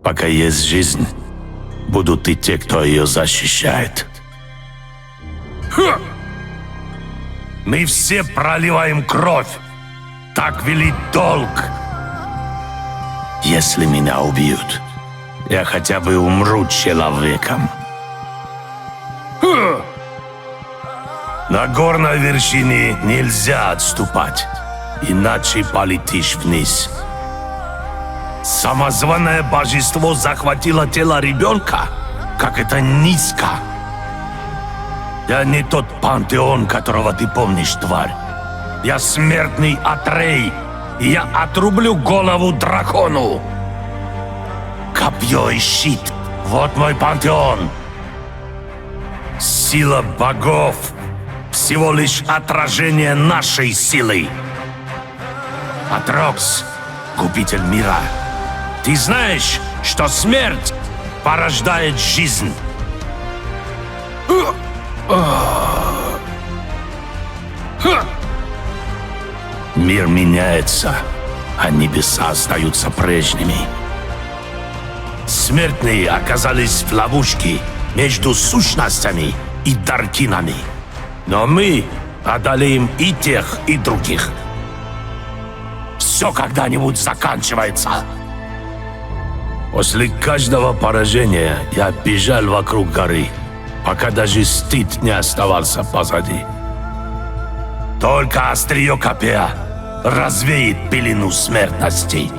Пока есть жизнь, будут и те, кто ее защищает. Мы все проливаем кровь. Так велит долг. Если меня убьют, я хотя бы умру человеком. На горной вершине нельзя отступать, иначе полетишь вниз. Самозваное божество захватило тело ребенка? Как это низко! Я не тот пантеон, которого ты помнишь, тварь. Я смертный Атрей, и я отрублю голову дракону. Копье и щит — вот мой пантеон. Сила богов — всего лишь отражение нашей силы. Атрокс, губитель мира, ты знаешь, что смерть порождает жизнь? Мир меняется, а небеса остаются прежними. Смертные оказались в ловушке между сущностями и даркинами. Но мы одолеем и тех, и других. Все когда-нибудь заканчивается. После каждого поражения я бежал вокруг горы, пока даже стыд не оставался позади. Только острие копья развеет пелену смертности.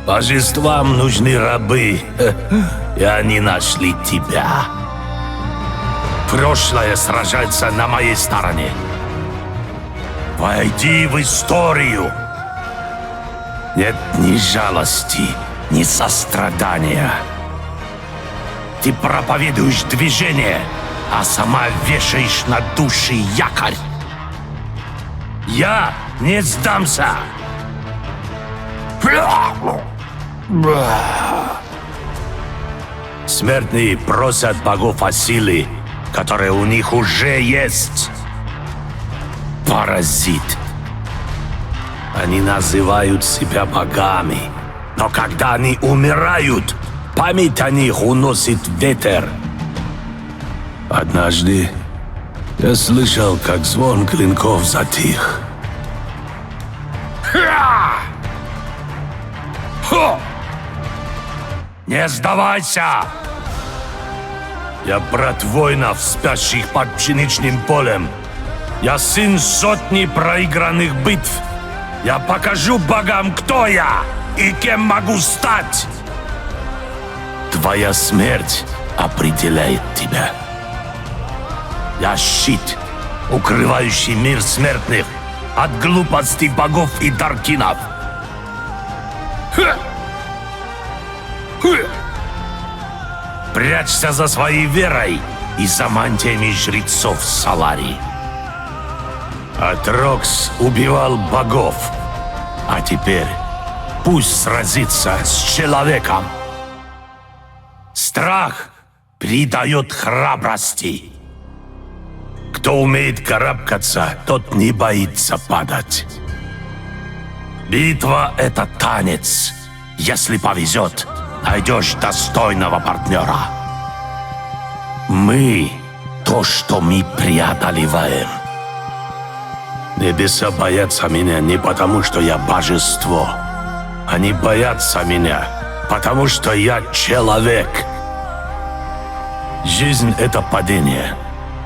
Божествам нужны рабы, и они нашли тебя. Прошлое сражается на моей стороне. Войди в историю. Нет ни жалости, ни сострадания. Ты проповедуешь движение, а сама вешаешь на души якорь. Я не сдамся. Смертные просят богов о силе, которая у них уже есть. Паразит. Они называют себя богами, но когда они умирают, память о них уносит ветер. Однажды я слышал, как звон клинков затих. Не сдавайся! Я брат воинов, спящих под пшеничным полем. Я сын сотни проигранных битв. Я покажу богам, кто я и кем могу стать. Твоя смерть определяет тебя. Я щит, укрывающий мир смертных от глупости богов и даркинов. Прячься за своей верой и за мантиями жрецов Саларии. Атрокс убивал богов, а теперь пусть сразится с человеком. Страх придает храбрости. Кто умеет карабкаться, тот не боится падать. Битва — это танец. Если повезет, найдешь достойного партнера. Мы — то, что мы преодолеваем. Небеса боятся меня не потому, что я божество. Они боятся меня, потому что я человек. Жизнь — это падение.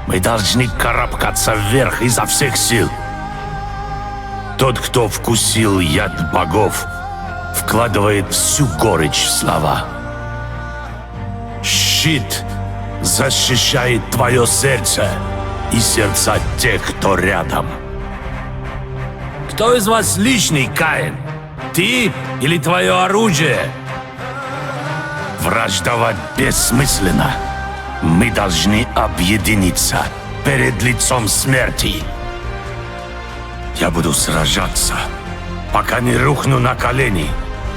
Мы должны карабкаться вверх изо всех сил. Тот, кто вкусил яд богов, вкладывает всю горечь в слова. Щит защищает твое сердце и сердца тех, кто рядом. Кто из вас лишний, Каин? Ты или твое оружие? Враждовать бессмысленно. Мы должны объединиться перед лицом смерти. Я буду сражаться, пока не рухну на колени,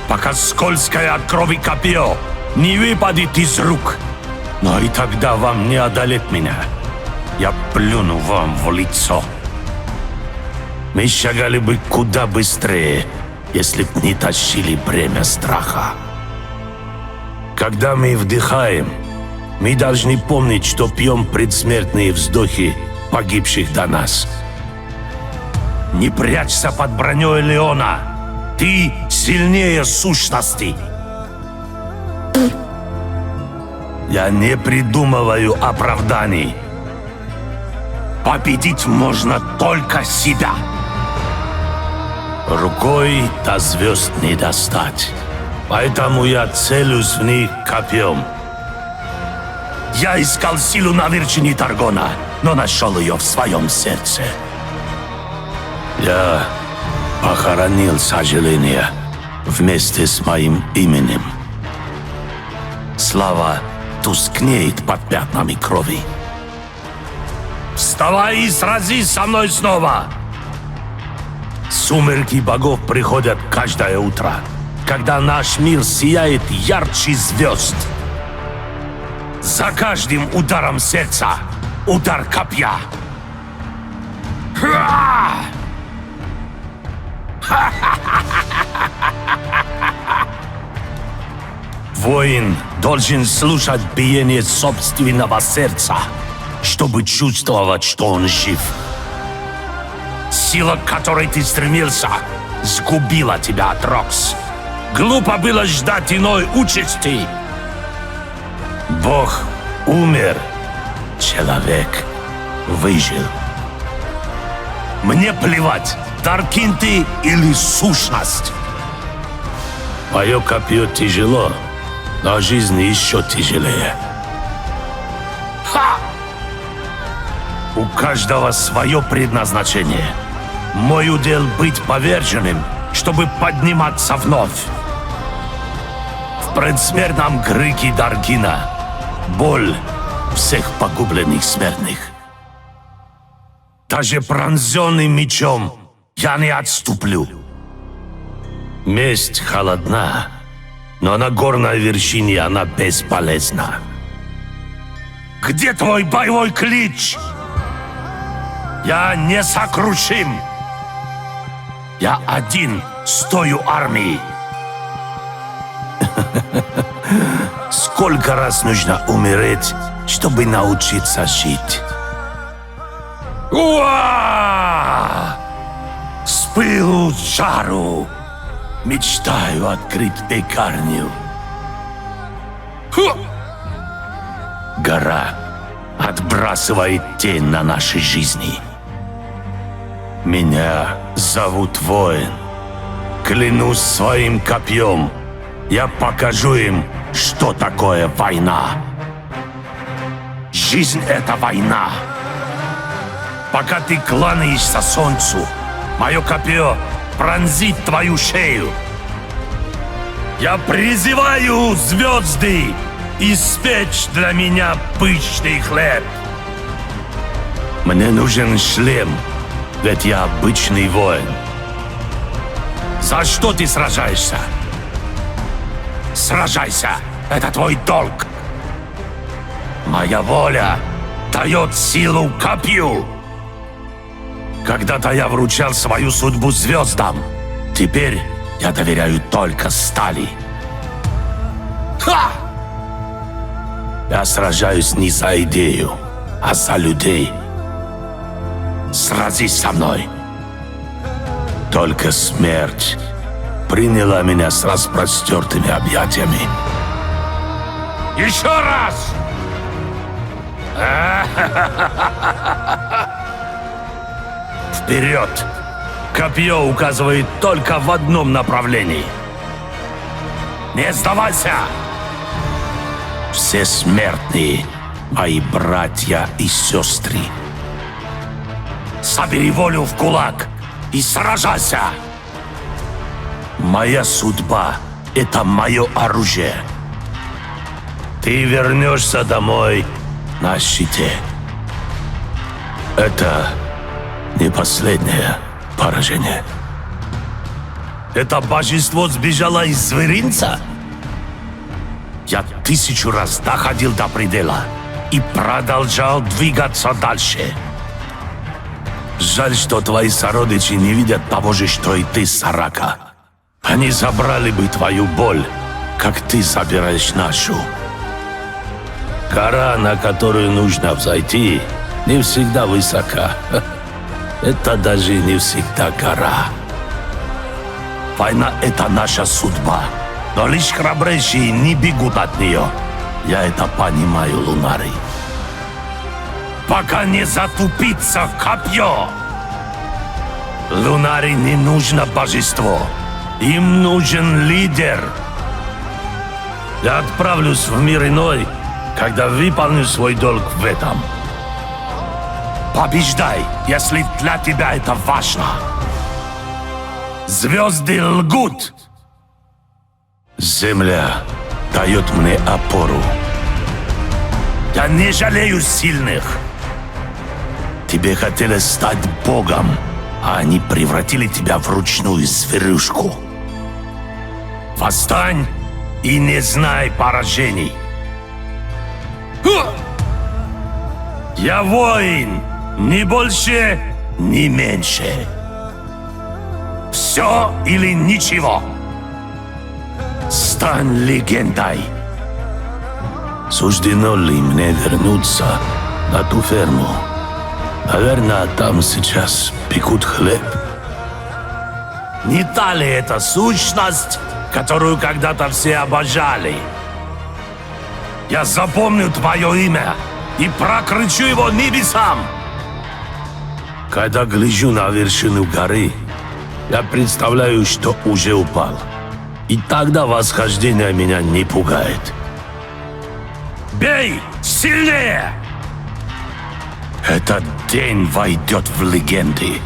пока скользкое от крови копье не выпадет из рук. Но и тогда вам не одолеть меня. Я плюну вам в лицо. Мы шагали бы куда быстрее, если б не тащили бремя страха. Когда мы вдыхаем, мы должны помнить, что пьем предсмертные вздохи погибших до нас. Не прячься под броней Леона. Ты сильнее сущности. Я не придумываю оправданий. Победить можно только себя. Рукой до звезд не достать. Поэтому я целюсь в них копьем. Я искал силу на вершине Таргона, но нашел ее в своем сердце. Я похоронил сожаление вместе с моим именем. Слава тускнеет под пятнами крови. Вставай и сразись со мной снова! Сумерки богов приходят каждое утро, когда наш мир сияет ярче звезд. За каждым ударом сердца удар копья. Воин должен слушать биение собственного сердца, чтобы чувствовать, что он жив. Сила, к которой ты стремился, сгубила тебя, Атрокс. Глупо было ждать иной участи. Бог умер, человек выжил. Мне плевать, Таркин ты или сущность. Мое копье тяжело, но жизнь еще тяжелее. Ха! У каждого свое предназначение. Мой удел быть поверженным, чтобы подниматься вновь. В предсмертном крыке Даргина боль всех погубленных смертных. Даже пронзенным мечом я не отступлю. Месть холодна, но на горной вершине она бесполезна. Где твой боевой клич? Я несокрушим. Я один стою армии. Сколько раз нужно умереть, чтобы научиться жить? Уа! С пылу с жару мечтаю открыть пекарню. Фу! Гора отбрасывает тень на наши жизни. Меня зовут Воин. Клянусь своим копьем, я покажу им, что такое война. Жизнь — это война. Пока ты кланяешься солнцу, мое копье пронзит твою шею. Я призываю звезды испечь для меня пышный хлеб. Мне нужен шлем, ведь я обычный воин. За что ты сражаешься? Сражайся, это твой долг. Моя воля дает силу копью. Когда-то я вручал свою судьбу звездам. Теперь я доверяю только стали. Ха! Я сражаюсь не за идею, а за людей. Сразись со мной. Только смерть приняла меня с распростертыми объятиями. Еще раз! Вперед! Копье указывает только в одном направлении. Не сдавайся! Все смертные мои братья и сестры. Собери волю в кулак и сражайся! Моя судьба — это мое оружие. Ты вернешься домой на щите. Это не последнее поражение. Это божество сбежало из зверинца? Я 1000 раз доходил до предела и продолжал двигаться дальше. Жаль, что твои сородичи не видят того же, что и ты, Сарака. Они забрали бы твою боль, как ты забираешь нашу. Гора, на которую нужно взойти, не всегда высока. Это даже не всегда гора. Война — это наша судьба, но лишь храбрейшие не бегут от нее. Я это понимаю, Лунарий. Пока не затупится копье. Лунарий не нужно божество. Им нужен лидер. Я отправлюсь в мир иной, когда выполню свой долг в этом. Побеждай, если для тебя это важно. Звезды лгут. Земля дает мне опору. Я не жалею сильных. Тебе хотелось стать богом, а они превратили тебя в ручную зверюшку. Восстань и не знай поражений. Я воин, ни больше, ни меньше. Все или ничего. Стань легендой. Суждено ли мне вернуться на ту ферму? Наверное, там сейчас пекут хлеб. Не та ли это сущность, которую когда-то все обожали? Я запомню твое имя и прокричу его небесам. Когда гляжу на вершину горы, я представляю, что уже упал. И тогда восхождение меня не пугает. Бей сильнее! Этот день войдет в легенды.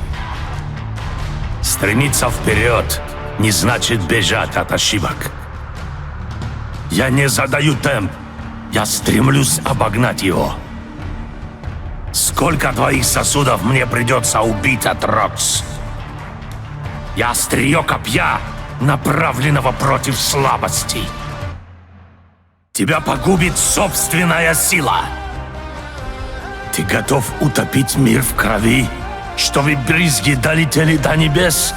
Стремиться вперед не значит бежать от ошибок. Я не задаю темп, я стремлюсь обогнать его. Сколько твоих сосудов мне придется убить, Атрокс? Я острие копья, направленного против слабости. Тебя погубит собственная сила. Ты готов утопить мир в крови, чтобы брызги долетели до небес?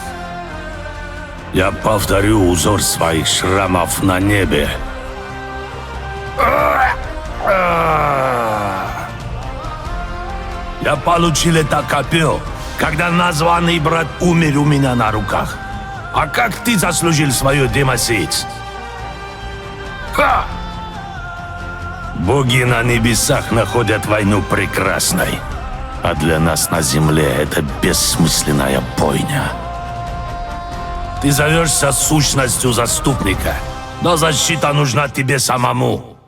Я повторю узор своих шрамов на небе. Я получил это копье, когда названный брат умер у меня на руках. А как ты заслужил свое демосить? Ха! Боги на небесах находят войну прекрасной, а для нас на земле это бессмысленная бойня. Ты зовешься сущностью заступника, но защита нужна тебе самому.